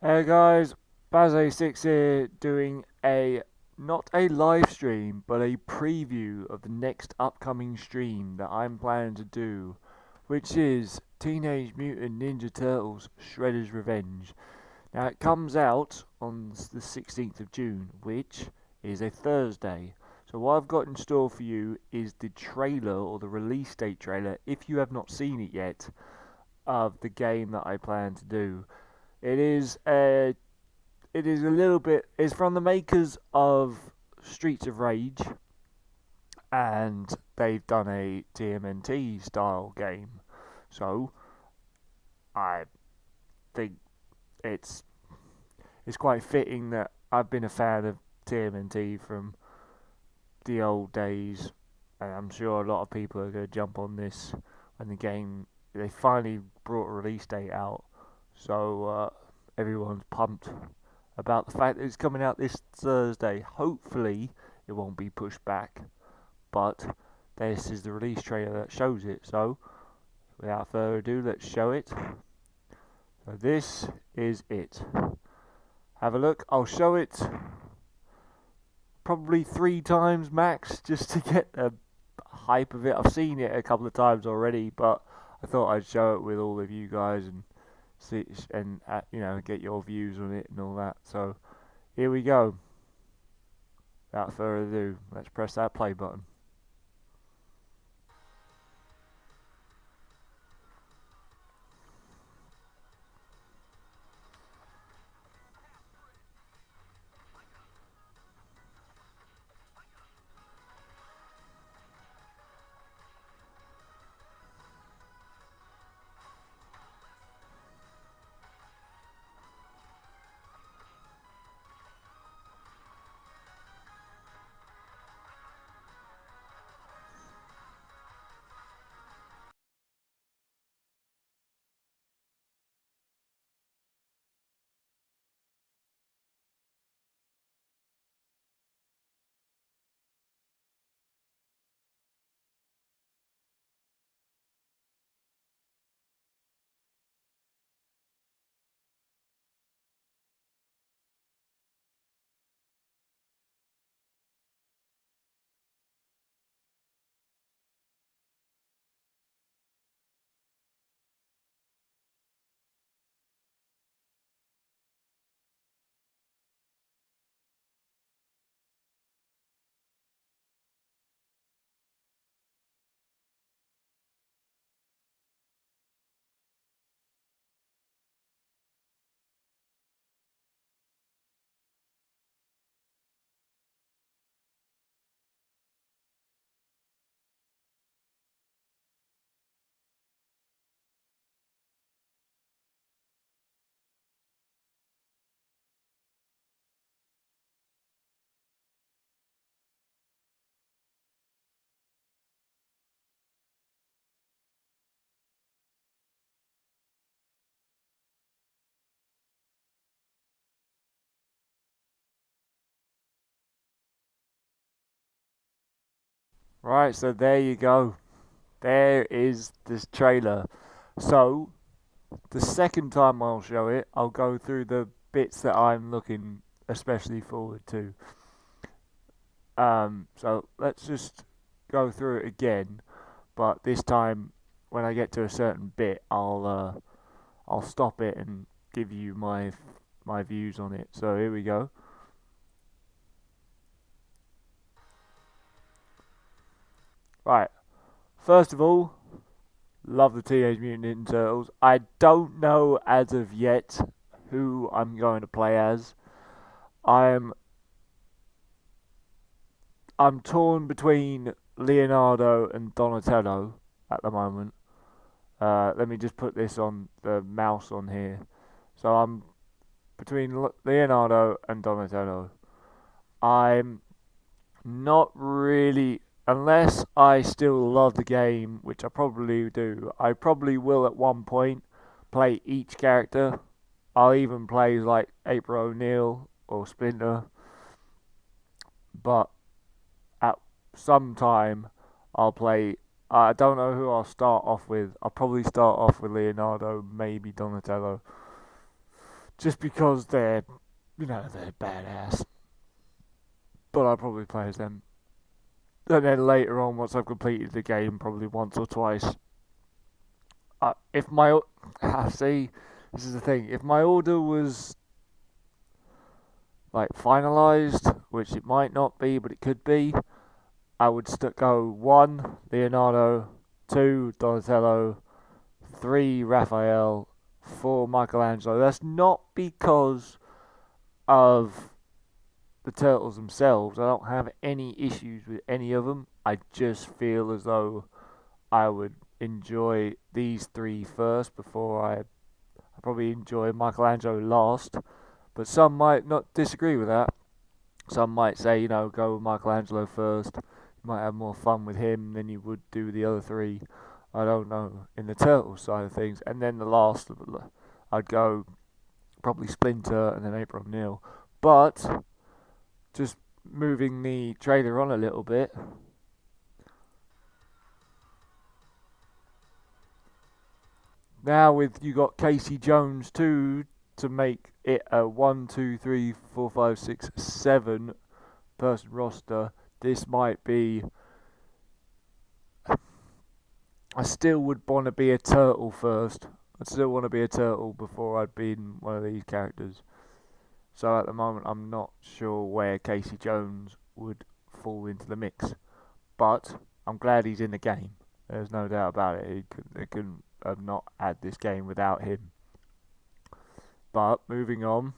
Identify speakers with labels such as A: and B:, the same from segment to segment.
A: Hey guys, Baz86 here doing a not a live stream but a preview of the next upcoming stream that I'm planning to do, which is Teenage Mutant Ninja Turtles Shredder's Revenge. Now it comes out on the 16th of June, which is a Thursday. So what I've got in store for you is the trailer or the release date trailer, if you have not seen it yet, of the game that I plan to do. It is a it is a little bit. It's from the makers of Streets of Rage, and they've done a TMNT style game. So I think it's it's quite fitting that I've been a fan of TMNT from the old days, and I'm sure a lot of people are going to jump on this when the game they finally brought a release date out. So everyone's pumped about the fact that it's coming out this Thursday. Hopefully, it won't be pushed back, but this is the release trailer that shows it. So, without further ado, let's show it. So, this is it. Have a look. I'll show it probably 3 times max just to get the hype of it. I've seen it a couple of times already, but I thought I'd show it with all of you guys and see and get your views on it and all that. So here we go. Without further ado, let's press that play button. Right, so there you go. There is this trailer. So the second time I'll show it, I'll go through the bits that I'm looking especially forward to. So let's just go through it again, but this time when I get to a certain bit, I'll stop it and give you my views on it. So here we go. Right. First of all, love the Teenage Mutant Ninja Turtles. I don't know as of yet who I'm going to play as. I'm I'm torn between Leonardo and Donatello at the moment. Let me just put this on the mouse on here. So I'm between Leonardo and Donatello. I'm not really, unless I still love the game, which I probably do. I probably will at one point play each character. I'll even play like April O'Neil or Splinter, but at some time I'll play. I don't know who I'll start off with. I'll probably start off with Leonardo, maybe Donatello, just because they're, they're badass. But I'll probably play as them. And then later on, once I've completed the game, probably once or twice. If my see, this is the thing. If my order was like finalized, which it might not be, but it could be, I would go 1 Leonardo, 2 Donatello, 3 Raphael, 4 Michelangelo. That's not because of the turtles themselves. I don't have any issues with any of them. I just feel as though I would enjoy these 3 first before I probably enjoy Michelangelo last. But some might not disagree with that. Some might say, go with Michelangelo first. You might have more fun with him than you would do the other 3. I don't know, in the Turtles side of things. And then the last, I'd go probably Splinter and then April O'Neil. But just moving the trailer on a little bit. Now you got Casey Jones too to make it a 1, 2, 3, 4, 5, 6, 7 person roster. This might be. I still would want to be a turtle first. I'd still want to be a turtle before I'd be in one of these characters. So at the moment, I'm not sure where Casey Jones would fall into the mix. But I'm glad he's in the game. There's no doubt about it. They couldn't have not had this game without him. But moving on.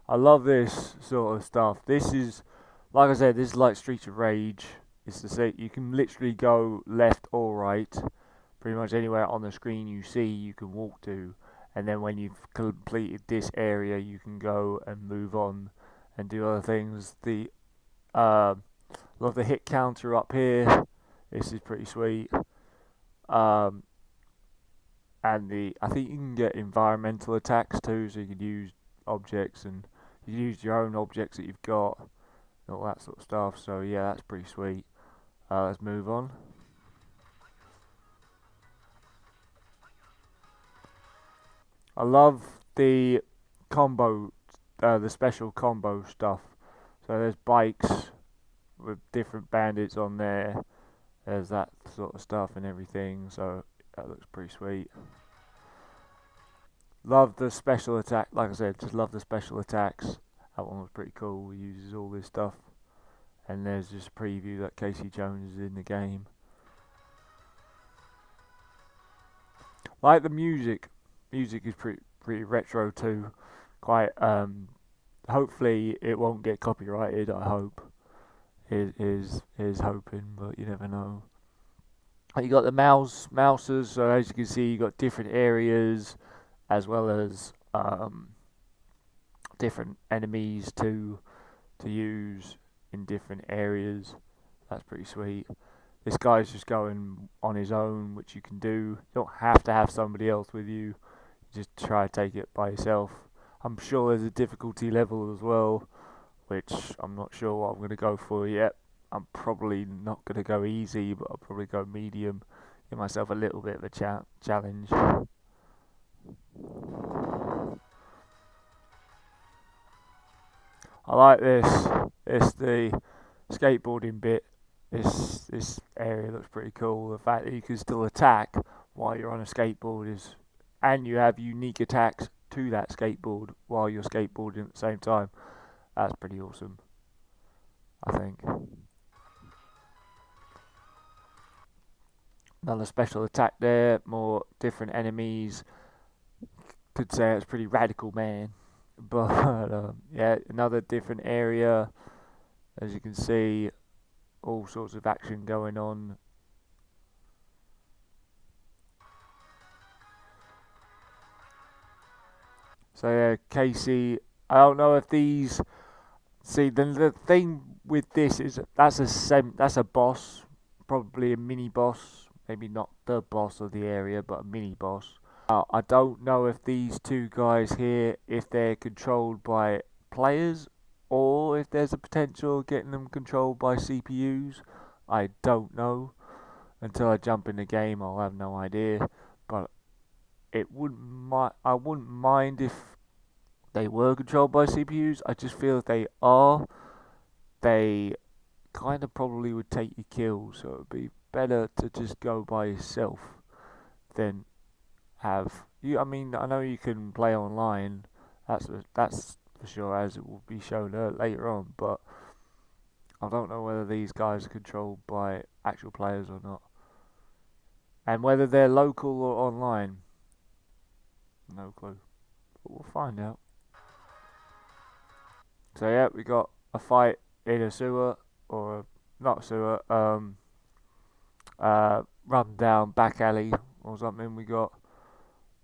A: I love this sort of stuff. This is, like I said, this is like Streets of Rage. It's to say you can literally go left or right. Pretty much anywhere on the screen you see, you can walk to. And then when you've completed this area, you can go and move on and do other things. Love the hit counter up here. This is pretty sweet. And I think you can get environmental attacks too, so you can use objects and you can use your own objects that you've got and all that sort of stuff. So yeah, that's pretty sweet. Let's move on. I love the the special combo stuff. So there's bikes with different bandits on there. There's that sort of stuff and everything. So that looks pretty sweet. Love the special attack. Like I said, just love the special attacks. That one was pretty cool. He uses all this stuff. And there's just a preview that Casey Jones is in the game. Like the music. Music is pretty retro too. Quite hopefully it won't get copyrighted, I hope. Is hoping, but you never know. You got the mouses, so as you can see you got different areas as well as different enemies to use in different areas. That's pretty sweet. This guy's just going on his own, which you can do. You don't have to have somebody else with you. Just try to take it by yourself. I'm sure there's a difficulty level as well, which I'm not sure what I'm going to go for yet. I'm probably not going to go easy, but I'll probably go medium. Give myself a little bit of a challenge. I like this. It's the skateboarding bit. This area looks pretty cool. The fact that you can still attack while you're on a skateboard and you have unique attacks to that skateboard while you're skateboarding at the same time. That's pretty awesome, I think. Another special attack there, more different enemies. Could say it's pretty radical, man. But yeah, another different area. As you can see, all sorts of action going on. So yeah, Casey. I don't know if these. See, the thing with this is that's a boss, probably a mini boss. Maybe not the boss of the area, but a mini boss. I don't know if these two guys here, if they're controlled by players or if there's a potential of getting them controlled by CPUs. I don't know. Until I jump in the game, I'll have no idea. But I wouldn't mind if they were controlled by CPUs. I just feel if they are, they kind of probably would take your kills. So it would be better to just go by yourself than have you. I mean, I know you can play online. That's for sure, as it will be shown later on. But I don't know whether these guys are controlled by actual players or not, and whether they're local or online. No clue. But we'll find out. So yeah, we got a fight in a sewer or not sewer, run down back alley or something. We got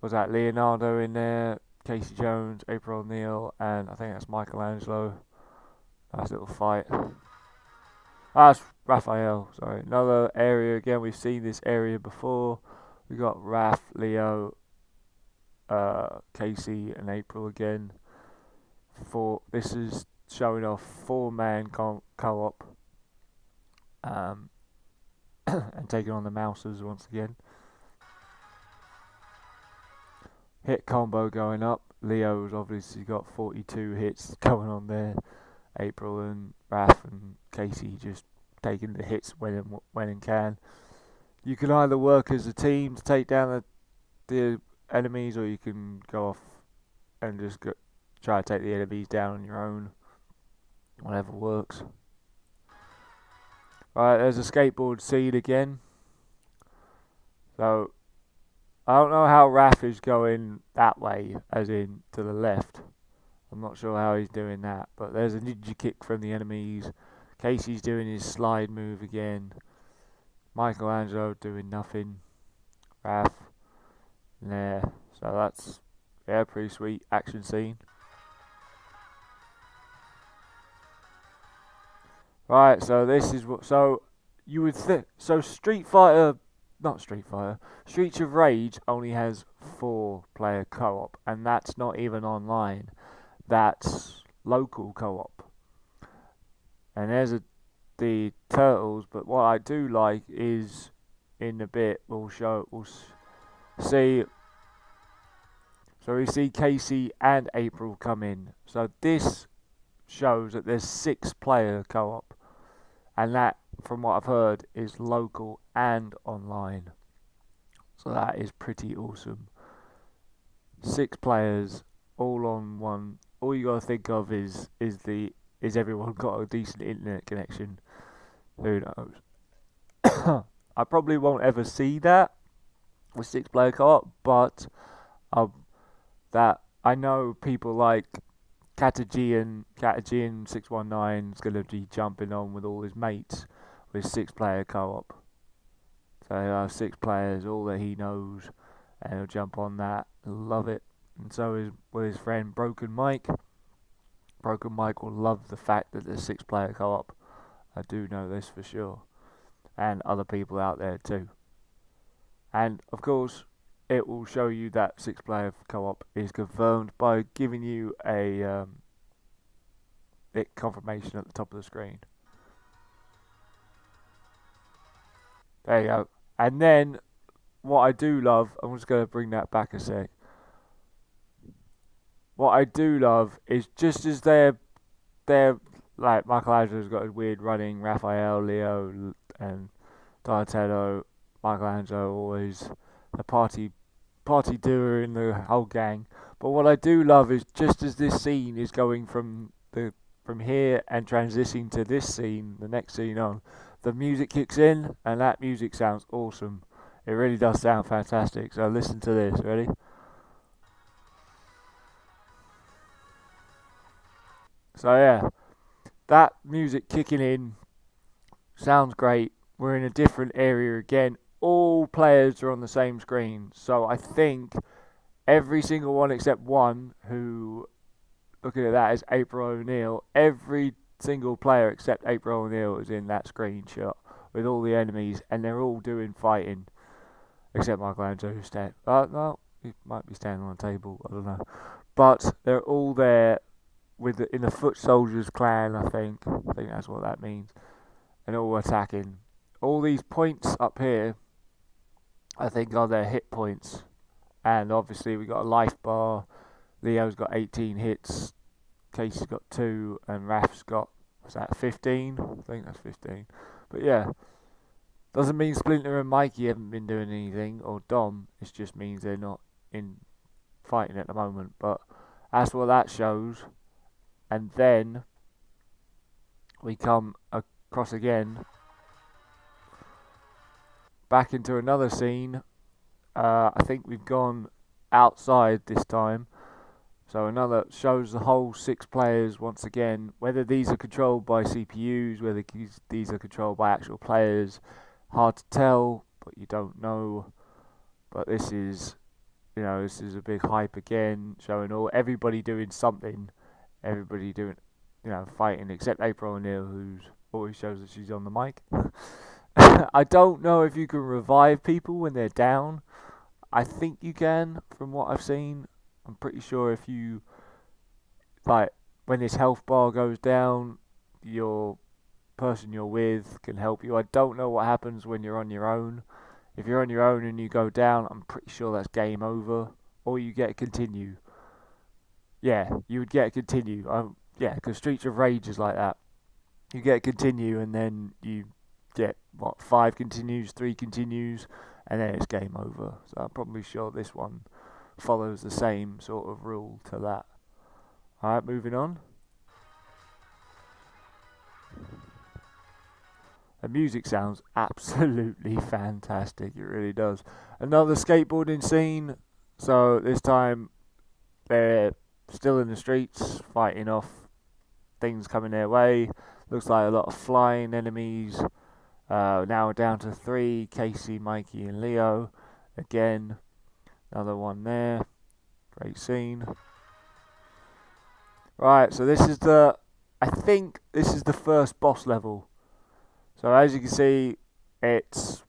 A: was that Leonardo in there, Casey Jones, April O'Neil, and I think that's Michelangelo. Nice little fight. That's Raphael. Sorry, another area again. We've seen this area before. We got Raph, Leo, Casey, and April again. This is showing off 4-man co-op, and taking on the Mousers once again. Hit combo going up. Leo's obviously got 42 hits going on there. April and Raph and Casey just taking the hits when and can. You can either work as a team to take down the enemies, or you can go off and just try to take the enemies down on your own. Whatever works. Right, there's a skateboard seed again. So I don't know how Raph is going that way, as in to the left. I'm not sure how he's doing that, but there's a ninja kick from the enemies. Casey's doing his slide move again. Michelangelo doing nothing. Raph there. So that's pretty sweet action scene. Right, so this is what. So you would think. So Streets of Rage only has 4-player co-op, and that's not even online. That's local co-op. And there's the turtles. But what I do like is in a bit we'll see. So we see Casey and April come in. So this shows that there's 6-player co-op. And that, from what I've heard, is local and online. So that is pretty awesome. 6 players, all on one. All you gotta think of is everyone got a decent internet connection? Who knows? I probably won't ever see that with 6-player co-op, but that I know people like Catagian 619 is going to be jumping on with all his mates with 6-player co-op. So he'll have 6 players, all that he knows, and he'll jump on that. Love it. And so is with his friend Broken Mike. Broken Mike will love the fact that there's 6-player co-op. I do know this for sure. And other people out there too. And of course, it will show you that 6-player co-op is confirmed by giving you a confirmation at the top of the screen. There you go. And then, what I do love, I'm just going to bring that back a sec. What I do love is just as they're like Michelangelo's got his weird running, Raphael, Leo, and Donatello, Michelangelo always the party doer in the whole gang. But what I do love is just as this scene is going from here and transitioning to this scene, the next scene on, the music kicks in, and that music sounds awesome. It really does sound fantastic. So listen to this. Ready? So yeah, that music kicking in sounds great. We're in a different area again. All players are on the same screen. So I think every single one except one, who, looking at that, is April O'Neil. Every single player except April O'Neil is in that screenshot with all the enemies, and they're all doing fighting. Except Michelangelo, who's standing. No, he might be standing on a table. I don't know. But they're all there in the Foot Soldiers clan, I think. I think that's what that means. And all attacking. All these points up here, I think, are their hit points. And obviously we got a life bar. Leo's got 18 hits, Casey's got 2, and Raf's got, what's that, 15? I think that's 15. But yeah, doesn't mean Splinter and Mikey haven't been doing anything, or Dom. It just means they're not in fighting at the moment. But that's what that shows. And then we come across again, back into another scene. I think we've gone outside this time. So another shows the whole 6 players once again. Whether these are controlled by CPUs, whether these are controlled by actual players, hard to tell, but you don't know. But this is, this is a big hype again, showing everybody doing something, everybody doing, fighting, except April O'Neil, who's always shows that she's on the mic. I don't know if you can revive people when they're down. I think you can, from what I've seen. I'm pretty sure if you, when this health bar goes down, your person you're with can help you. I don't know what happens when you're on your own. If you're on your own and you go down, I'm pretty sure that's game over. Or you get a continue. Yeah, you would get a continue. Yeah, because Streets of Rage is like that. You get a continue and then you get, 5 continues, 3 continues, and then it's game over. So I'm probably sure this one follows the same sort of rule to that. Alright, moving on. The music sounds absolutely fantastic, it really does. Another skateboarding scene, so this time they're still in the streets, fighting off things coming their way. Looks like a lot of flying enemies. Now we're down to 3, Casey, Mikey and Leo. Again, another one there. Great scene. Right, so this is I think this is the first boss level. So as you can see, it's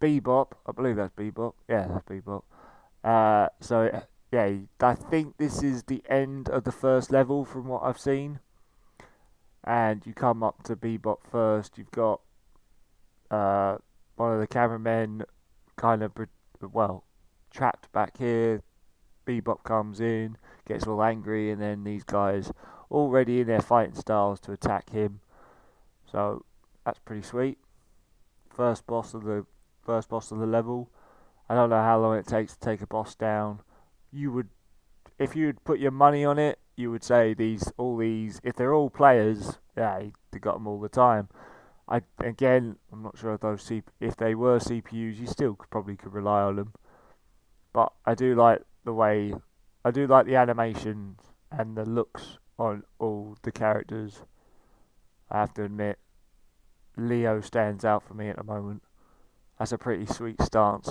A: Bebop. I believe that's Bebop. Yeah, that's Bebop. Yeah, I think this is the end of the first level from what I've seen. And you come up to Bebop first. You've got one of the cameramen kind of, trapped back here. Bebop comes in, gets all angry, and then these guys already in their fighting styles to attack him. So that's pretty sweet. First boss of the level. I don't know how long it takes to take a boss down. If you'd put your money on it, you would say all these, if they're all players, yeah, they got them all the time. I'm not sure if they were CPUs, you still probably could rely on them. But I do like the animations and the looks on all the characters. I have to admit, Leo stands out for me at the moment. That's a pretty sweet stance.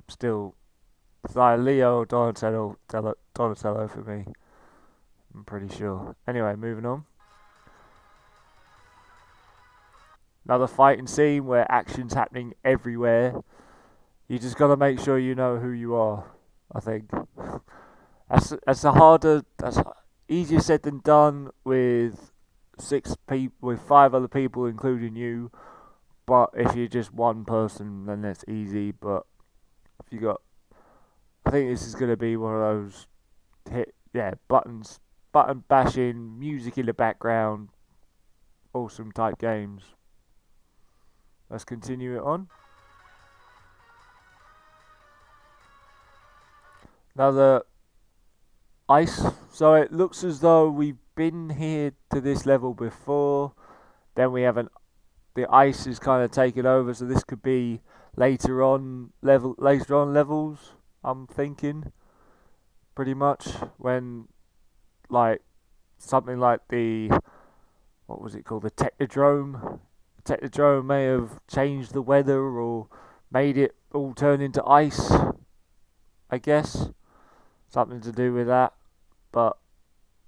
A: It's like Leo or Donatello for me. I'm pretty sure. Anyway, moving on. Another fighting scene where action's happening everywhere. You just got to make sure you know who you are, I think. That's easier said than done with 5 other people, including you. But if you're just one person, then that's easy. But if you got, I think this is going to be one of those button bashing, music in the background, awesome type games. Let's continue it on. Another ice. So it looks as though we've been here to this level before. Then we have the ice is kind of taken over. So this could be later on levels. I'm thinking, pretty much when something like what was it called? The Technodrome. The Technodrome may have changed the weather or made it all turn into ice. I guess. Something to do with that, but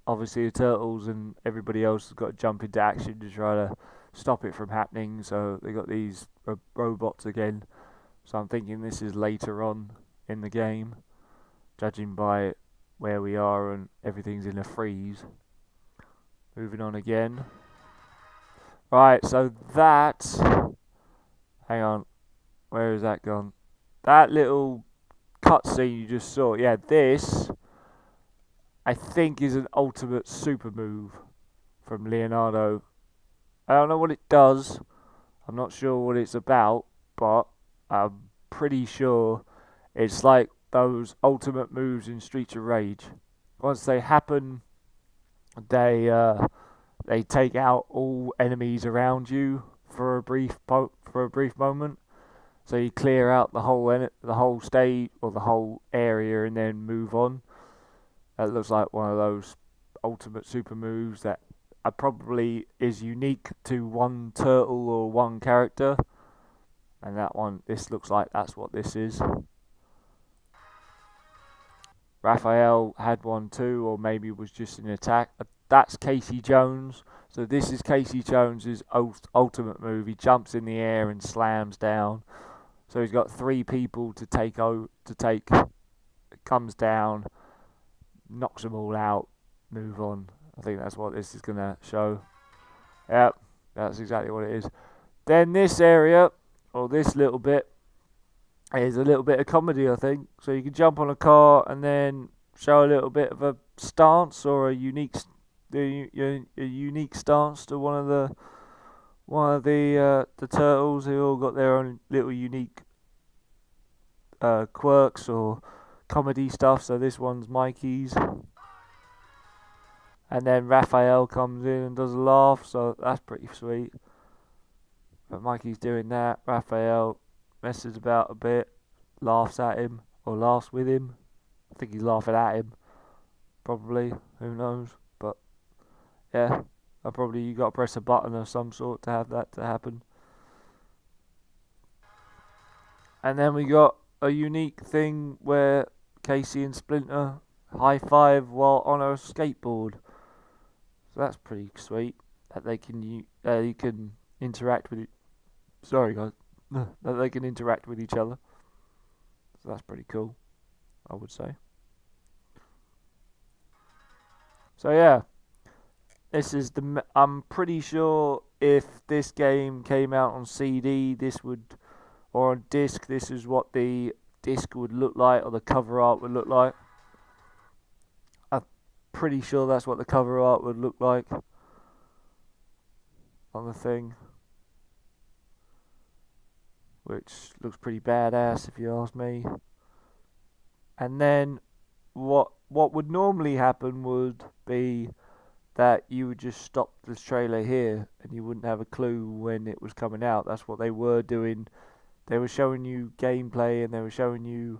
A: obviously the turtles and everybody else has got to jump into action to try to stop it from happening. So they got these robots again. So I'm thinking this is later on in the game, judging by where we are and everything's in a freeze. Moving on again. Right, so hang on, where has that gone? That little cutscene you just saw, yeah, this I think is an ultimate super move from Leonardo. I don't know what it does. I'm not sure what it's about, but I'm pretty sure it's like those ultimate moves in Streets of Rage. Once they happen, they they take out all enemies around you for a brief moment. So you clear out the whole stage or the whole area and then move on. That looks like one of those ultimate super moves that probably is unique to one turtle or one character. And this looks like that's what this is. Raphael had one too, or maybe was just an attack. That's Casey Jones. So this is Casey Jones's ultimate move. He jumps in the air and slams down. So he's got 3 people to take. Comes down, knocks them all out, move on. I think that's what this is gonna show. Yep, that's exactly what it is. Then this area, or this little bit, is a little bit of comedy, I think. So you can jump on a car and then show a little bit of a stance or a unique stance to one of the turtles who all got their own little unique quirks or comedy stuff. So this one's Mikey's, and then Raphael comes in and does a laugh. So that's pretty sweet. But Mikey's doing that. Raphael messes about a bit, laughs at him or laughs with him. I think he's laughing at him, probably. Who knows? But yeah, you got to press a button of some sort to have that to happen. And then we got a unique thing where Casey and Splinter high five while on a skateboard. So that's pretty sweet that they can you can interact with it. Sorry guys, that they can interact with each other. So that's pretty cool, I would say. So yeah, this is I'm pretty sure if this game came out on CD, or on disc, this is what the disc would look like, or the cover art would look like. I'm pretty sure that's what the cover art would look like on the thing, which looks pretty badass if you ask me. And then what would normally happen would be that you would just stop this trailer here and you wouldn't have a clue when it was coming out. That's what they were doing. They were showing you gameplay and they were showing you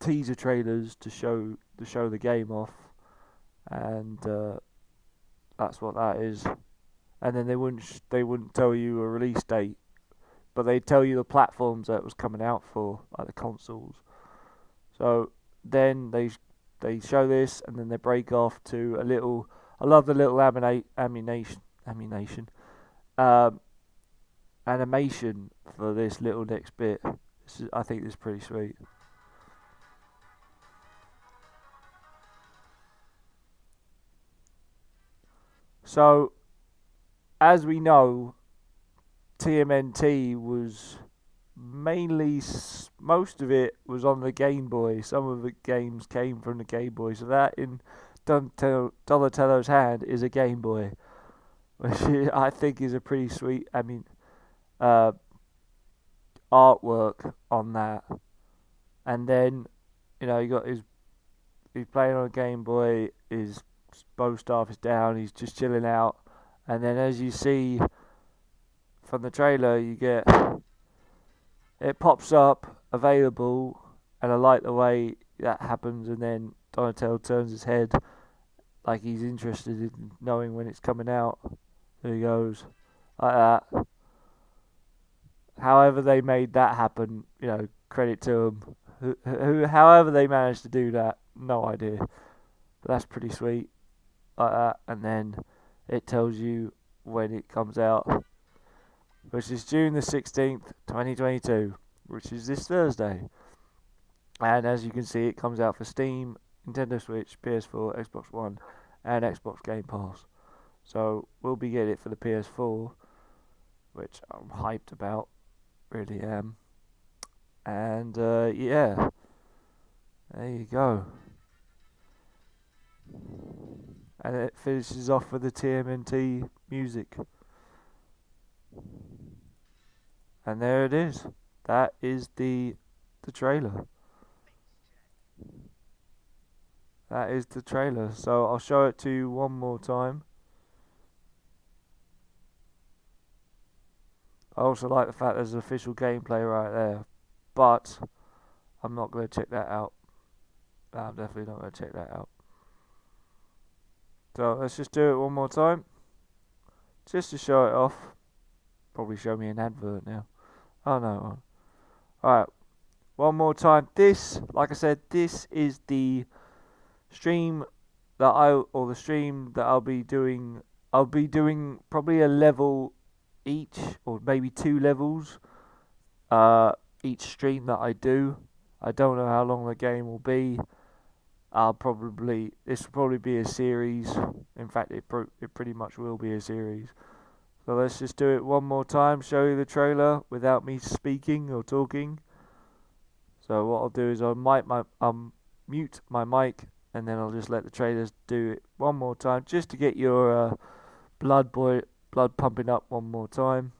A: teaser trailers to show the game off, and that's what that is. And then they wouldn't tell you a release date, but they'd tell you the platforms that it was coming out for, like the consoles. So then they show this, and then they break off to a little. I love the little animation for this little next bit. I think this is pretty sweet. So, as we know, TMNT was mainly, most of it was on the Game Boy. Some of the games came from the Game Boy. So that in Donatello's hand is a Game Boy, which I think is a pretty sweet. Artwork on that. And then, he's playing on a Game Boy. His bow staff is down. He's just chilling out. And then, as you see from the trailer, it pops up available, and I like the way that happens. And then Donatello turns his head like he's interested in knowing when it's coming out. There he goes, like that. However they made that happen, credit to them. However they managed to do that, no idea. But that's pretty sweet, like that. And then it tells you when it comes out, which is June the 16th, 2022, which is this Thursday. And as you can see, it comes out for Steam, Nintendo Switch, PS4, Xbox One, and Xbox Game Pass. So we'll be getting it for the PS4. which I'm hyped about, really am. And yeah, there you go. And it finishes off with the TMNT music. And there it is. That is the trailer. That is the trailer. So I'll show it to you one more time. I also like the fact there's official gameplay right there. But I'm not going to check that out. I'm definitely not going to check that out. So let's just do it one more time. Just to show it off. Probably show me an advert now. Oh no. Alright. One more time. This, like I said, this is the stream the stream that I'll be doing. I'll be doing probably a level each, or maybe 2 levels. Each stream that I do. I don't know how long the game will be. This will probably be a series. In fact, it pretty much will be a series. So let's just do it one more time. Show you the trailer without me speaking or talking. So what I'll do is I'll mute my mic, and then I'll just let the trailers do it one more time, just to get your blood pumping up one more time.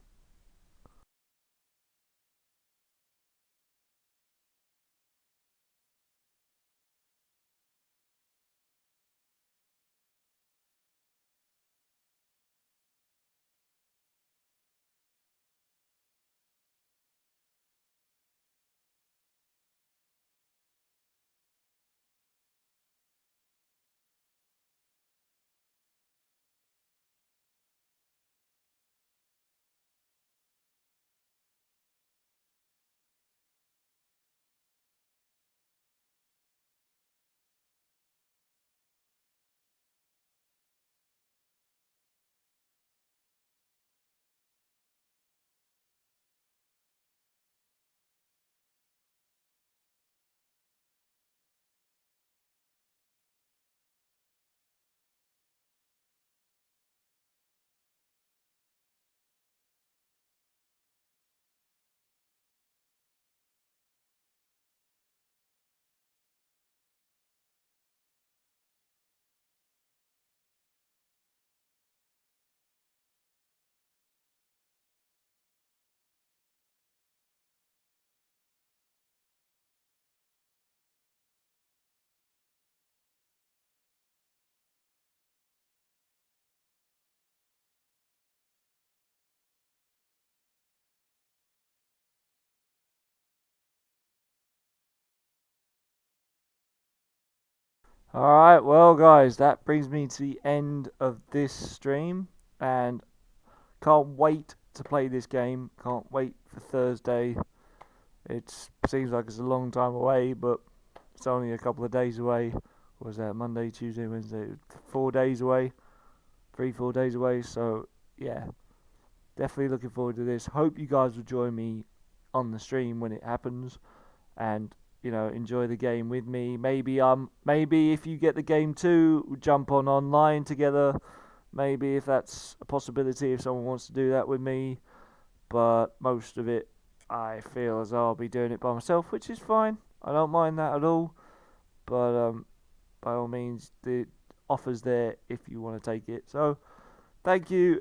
A: Alright, well guys, that brings me to the end of this stream, and can't wait to play this game. Can't wait for Thursday. It seems like it's a long time away, but it's only a couple of days away. What was that? Monday, Tuesday, Wednesday? 4 days away. 4 days away. So, yeah. Definitely looking forward to this. Hope you guys will join me on the stream when it happens, and enjoy the game with me. Maybe if you get the game too, we'll jump on online together. Maybe if that's a possibility, if someone wants to do that with me. But most of it, I feel as though I'll be doing it by myself, which is fine. I don't mind that at all. But by all means, the offer's there if you want to take it. So, thank you.